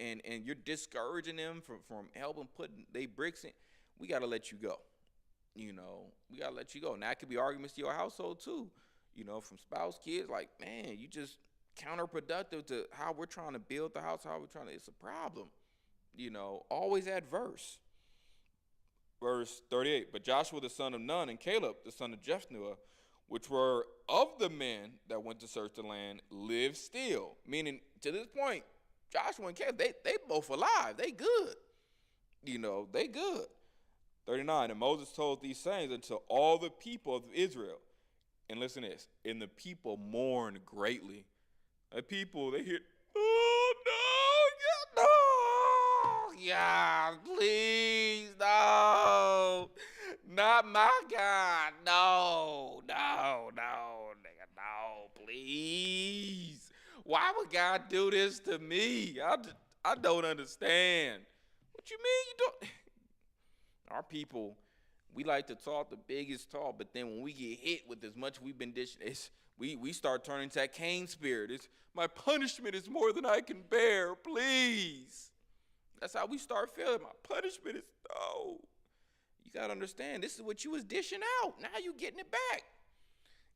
you're discouraging them from helping putting they bricks in. We got to let you go. We got to let you go. Now, it could be arguments to your household too, from spouse, kids. Like, man, you just counterproductive to how we're trying to build the house, it's a problem. Always adverse. Verse 38, but Joshua the son of Nun and Caleb the son of Jephunneh, which were of the men that went to search the land, lived still. Meaning, to this point, Joshua and Caleb, they both alive. They good. They good. 39, and Moses told these sayings unto all the people of Israel. And listen to this, and the people mourned greatly. The people, they hear, oh, no, yeah, please, no, not my God, no, nigga, no, please. Why would God do this to me? I don't understand. What you mean you don't? Our people, we like to talk the biggest talk, but then when we get hit with as much we've been dishing, we start turning to that Cain spirit. It's my punishment is more than I can bear. Please. That's how we start feeling. My punishment is no. You gotta understand. This is what you was dishing out. Now you getting it back.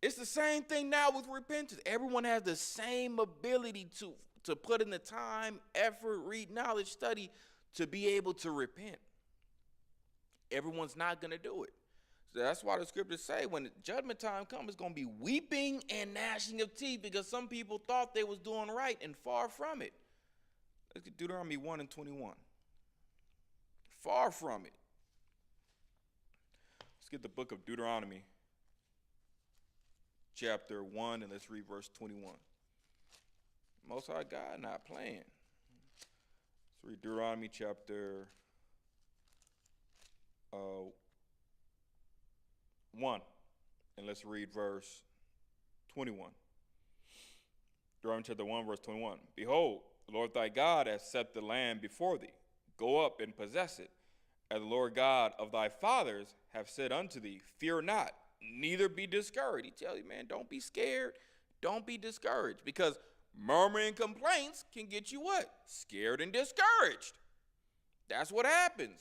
It's the same thing now with repentance. Everyone has the same ability to put in the time, effort, read knowledge, study to be able to repent. Everyone's not gonna do it. So that's why the scriptures say when judgment time comes, it's going to be weeping and gnashing of teeth because some people thought they was doing right and far from it. Look at Deuteronomy 1 and 21. Far from it. Let's get the book of Deuteronomy, chapter 1, and let's read verse 21. Most High God not playing. Let's read Deuteronomy chapter 1, and let's read verse 21. Deuteronomy chapter 1, verse 21. Behold, the Lord thy God hath set the land before thee. Go up and possess it, as the Lord God of thy fathers have said unto thee. Fear not, neither be discouraged. He tells you, man, don't be scared. Don't be discouraged, because murmuring complaints can get you what? Scared and discouraged. That's what happens.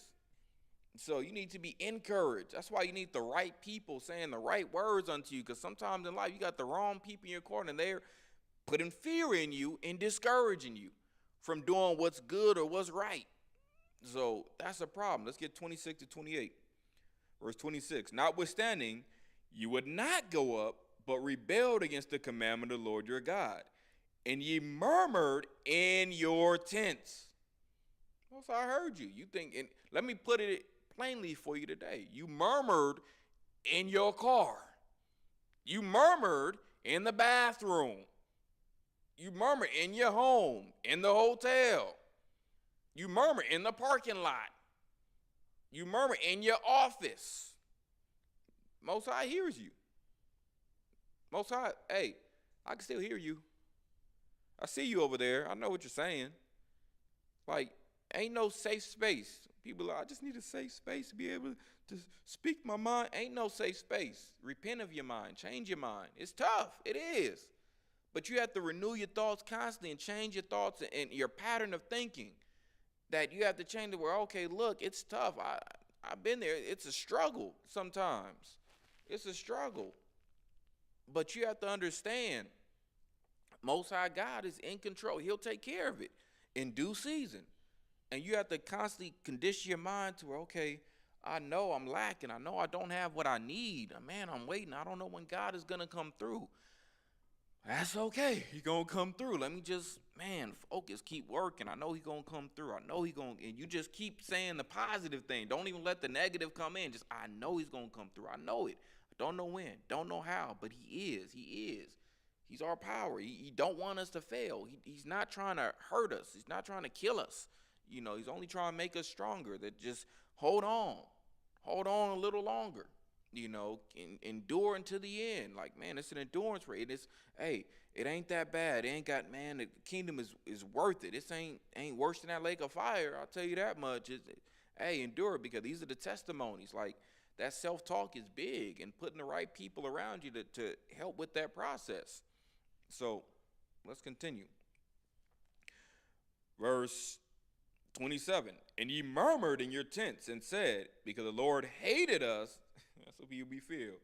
So you need to be encouraged. That's why you need the right people saying the right words unto you, because sometimes in life you got the wrong people in your corner and they're putting fear in you and discouraging you from doing what's good or what's right. So that's a problem. Let's get 26 to 28. Verse 26. Notwithstanding, you would not go up, but rebelled against the commandment of the Lord your God, and ye murmured in your tents. Also, I heard you. You think, and let me put it plainly for you today. You murmured in your car. You murmured in the bathroom. You murmured in your home, in the hotel. You murmured in the parking lot. You murmured in your office. Most High hears you. Most High, hey, I can still hear you. I see you over there. I know what you're saying. Like, ain't no safe space. People are, I just need a safe space to be able to speak my mind. Ain't no safe space. Repent of your mind. Change your mind. It's tough. It is. But you have to renew your thoughts constantly and change your thoughts and your pattern of thinking. That you have to change it where, okay, look, it's tough. I've been there. It's a struggle sometimes. It's a struggle. But you have to understand, Most High God is in control. He'll take care of it in due season. And you have to constantly condition your mind to where, okay, I know I'm lacking. I know I don't have what I need. Man, I'm waiting. I don't know when God is going to come through. That's okay. He's going to come through. Let me just, focus, keep working. I know he's going to come through. I know he's going to, and you just keep saying the positive thing. Don't even let the negative come in. Just, I know he's going to come through. I know it. I don't know when, don't know how, but he is. He is. He's our power. He don't want us to fail. He's not trying to hurt us. He's not trying to kill us. He's only trying to make us stronger. That just hold on a little longer, endure until the end. Like, man, it's an endurance rate. It ain't that bad. It ain't got, the kingdom is worth it. This ain't worse than that lake of fire. I'll tell you that much. Endure, because these are the testimonies. Like, that self-talk is big, and putting the right people around you to help with that process. So Let's continue. Verse 27. And ye murmured in your tents and said, because the Lord hated us. That's what you be feel.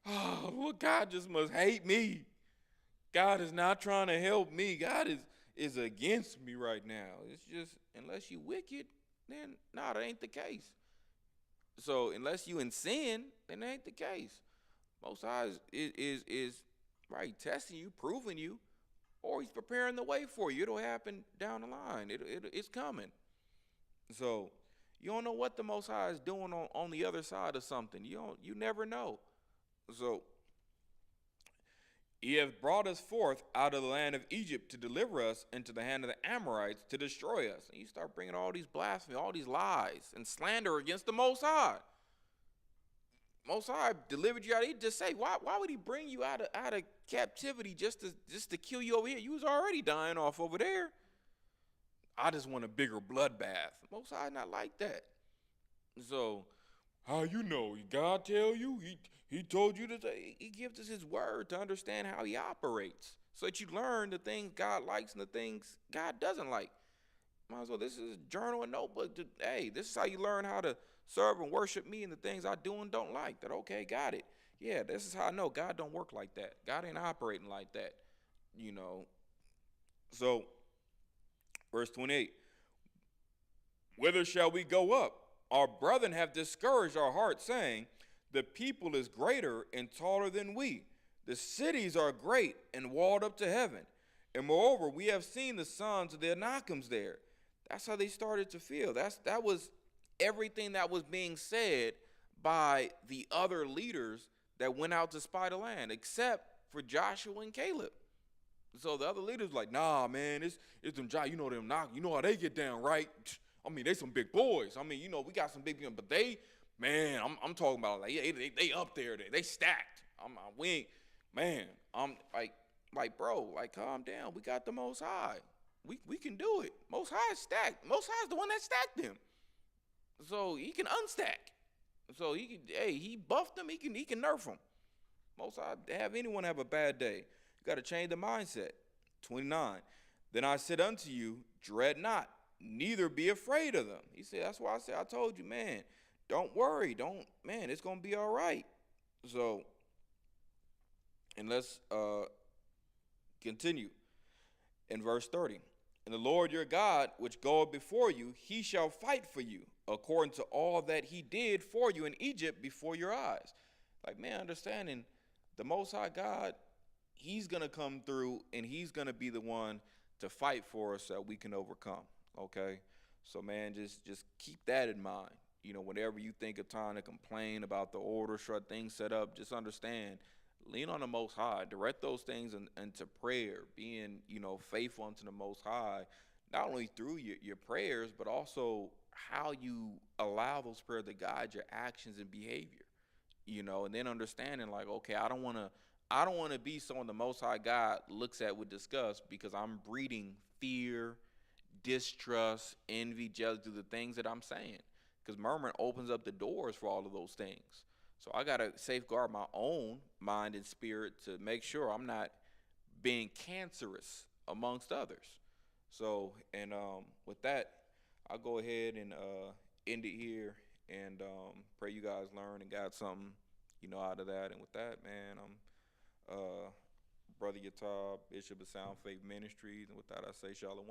Oh, well, God just must hate me. God is not trying to help me. God is against me right now. It's just, unless you wicked, then no, that ain't the case. So unless you in sin, then that ain't the case. Most High is right testing you, proving you, or he's preparing the way for you. It'll happen down the line. It's coming. So you don't know what the Most High is doing on the other side of something. You never know. So he hath brought us forth out of the land of Egypt to deliver us into the hand of the Amorites to destroy us. And you start bringing all these blasphemy, all these lies and slander against the Most High. Most High delivered you out. He just say, why would he bring you out of captivity just to kill you over here? You was already dying off over there. I just want a bigger bloodbath. Most High not like that. So, how you know? God tell you? He told you to say. He gives us his word to understand how he operates, so that you learn the things God likes and the things God doesn't like. Might as well, this is a journal and notebook. Hey, this is how you learn how to serve and worship me and the things I do and don't like. That, okay, got it. Yeah, this is how I know God don't work like that. God ain't operating like that. So, verse 28. Whither shall we go up? Our brethren have discouraged our hearts, saying, the people is greater and taller than we. The cities are great and walled up to heaven. And moreover, we have seen the sons of the Anakims there. That's how they started to feel. That was everything that was being said by the other leaders that went out to spy the land, except for Joshua and Caleb. So the other leaders like, nah, man, it's them Joshua. You know them knock. You know how they get down, right? I mean, they some big boys. I mean, we got some big people, but they, man, I'm talking about like, yeah, they up there. They stacked. I'm like, bro, like, calm down. We got the Most High. We can do it. Most High is stacked. Most High is the one that stacked them. So he can unstack. So he buffed them. He can nerf them. Most High have anyone have a bad day. You got to change the mindset. 29. Then I said unto you, dread not, neither be afraid of them. He said, that's why I told you, man, don't worry. It's going to be all right. So, and let's continue in verse 30. And the Lord your God, which goeth before you, he shall fight for you, according to all that he did for you in Egypt before your eyes. Like, man, understanding the Most High God, he's going to come through and he's going to be the one to fight for us so that we can overcome, okay? So, man, just keep that in mind. Whenever you think of time to complain about the order, shut things set up, just understand, lean on the Most High, direct those things into prayer, being, faithful unto the Most High, not only through your prayers, but also how you allow those prayers to guide your actions and behavior, and then understanding like, okay, I don't want to be someone the Most High God looks at with disgust because I'm breeding fear, distrust, envy, jealousy, the things that I'm saying. Because murmuring opens up the doors for all of those things. So I got to safeguard my own mind and spirit to make sure I'm not being cancerous amongst others. So, and with that, I'll go ahead and end it here and pray you guys learn and got something, out of that. And with that, man, I'm Brother Yatab, Bishop of Sound Faith Ministries. And with that, I say shalom.